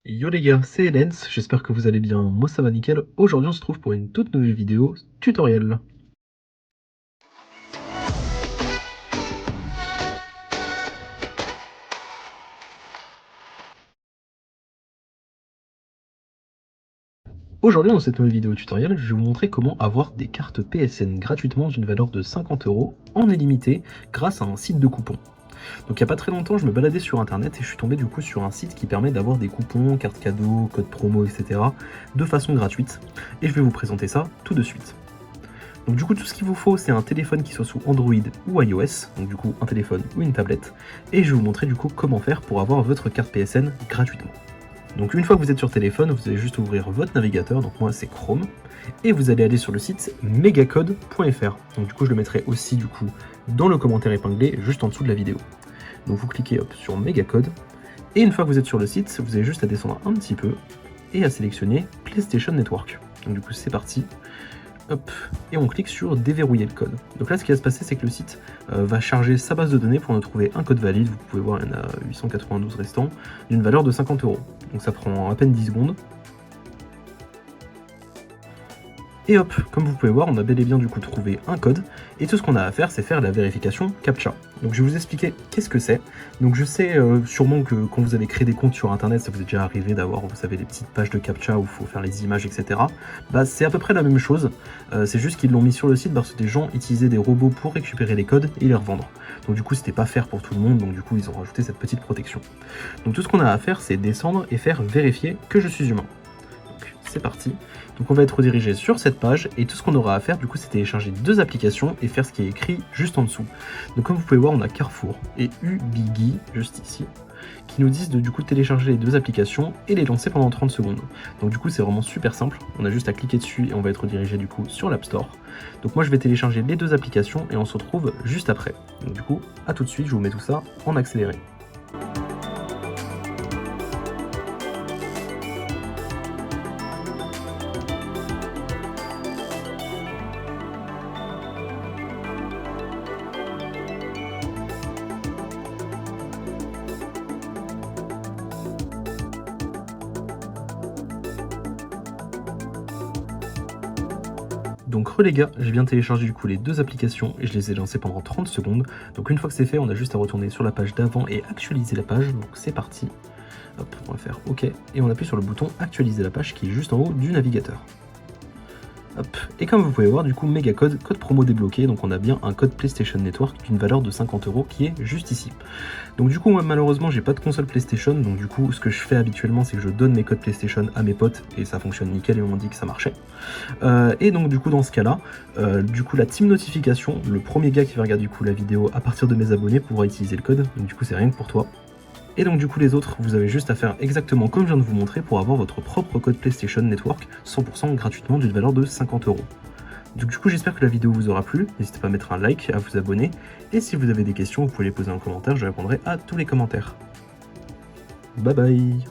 Yo les gars, c'est Elens, j'espère que vous allez bien, moi ça va nickel. Aujourd'hui on se trouve pour une toute nouvelle vidéo tutoriel. Aujourd'hui dans cette nouvelle vidéo tutoriel, je vais vous montrer comment avoir des cartes PSN gratuitement d'une valeur de 50 € en illimité grâce à un site de coupons. Donc il n'y a pas très longtemps, je me baladais sur internet et je suis tombé du coup sur un site qui permet d'avoir des coupons, cartes cadeaux, codes promo, etc. de façon gratuite. Et je vais vous présenter ça tout de suite. Donc du coup tout ce qu'il vous faut c'est un téléphone qui soit sous Android ou iOS, donc du coup un téléphone ou une tablette, et je vais vous montrer du coup comment faire pour avoir votre carte PSN gratuitement. Donc une fois que vous êtes sur téléphone, vous allez juste ouvrir votre navigateur, donc moi c'est Chrome, et vous allez aller sur le site megacode.fr. Donc du coup je le mettrai aussi du coup dans le commentaire épinglé juste en dessous de la vidéo. Donc vous cliquez hop, sur Megacode, et une fois que vous êtes sur le site, vous avez juste à descendre un petit peu et à sélectionner PlayStation Network. Donc du coup c'est parti. Hop, et on clique sur déverrouiller le code. Donc là ce qui va se passer c'est que le site va charger sa base de données pour nous trouver un code valide, vous pouvez voir il y en a 892 restants, d'une valeur de 50 €. Donc ça prend à peine 10 secondes. Et hop, comme vous pouvez voir, on a bel et bien du coup trouvé un code, et tout ce qu'on a à faire, c'est faire la vérification CAPTCHA. Donc je vais vous expliquer qu'est-ce que c'est. Donc je sais sûrement que quand vous avez créé des comptes sur internet, ça vous est déjà arrivé d'avoir, vous savez, des petites pages de CAPTCHA où il faut faire les images, etc. Bah c'est à peu près la même chose, c'est juste qu'ils l'ont mis sur le site parce que des gens utilisaient des robots pour récupérer les codes et les revendre. Donc du coup c'était pas faire pour tout le monde, donc du coup ils ont rajouté cette petite protection. Donc tout ce qu'on a à faire, c'est descendre et faire vérifier que je suis humain. C'est parti. Donc on va être redirigé sur cette page et tout ce qu'on aura à faire du coup c'est télécharger deux applications et faire ce qui est écrit juste en dessous. Donc comme vous pouvez voir on a Carrefour et Ubigui juste ici qui nous disent de du coup télécharger les deux applications et les lancer pendant 30 secondes. Donc du coup c'est vraiment super simple, on a juste à cliquer dessus et on va être redirigé du coup sur l'App Store. Donc moi je vais télécharger les deux applications et on se retrouve juste après. Donc du coup à tout de suite, je vous mets tout ça en accéléré. Donc les gars, j'ai bien téléchargé du coup les deux applications et je les ai lancées pendant 30 secondes. Donc une fois que c'est fait, on a juste à retourner sur la page d'avant et actualiser la page. Donc c'est parti. Hop, on va faire OK et on appuie sur le bouton actualiser la page qui est juste en haut du navigateur. Hop. Et comme vous pouvez voir, du coup, Megacode, code promo débloqué, donc on a bien un code PlayStation Network d'une valeur de 50 € qui est juste ici. Donc du coup, moi malheureusement, j'ai pas de console PlayStation, donc du coup, ce que je fais habituellement, c'est que je donne mes codes PlayStation à mes potes, et ça fonctionne nickel, et on m'a dit que ça marchait. Et donc du coup, dans ce cas-là, du coup, la team notification, le premier gars qui va regarder du coup la vidéo à partir de mes abonnés pourra utiliser le code, donc du coup, c'est rien que pour toi. Et donc du coup les autres, vous avez juste à faire exactement comme je viens de vous montrer pour avoir votre propre code PlayStation Network 100% gratuitement d'une valeur de 50 €. Donc du coup j'espère que la vidéo vous aura plu, n'hésitez pas à mettre un like, à vous abonner, et si vous avez des questions vous pouvez les poser en commentaire, je répondrai à tous les commentaires. Bye bye.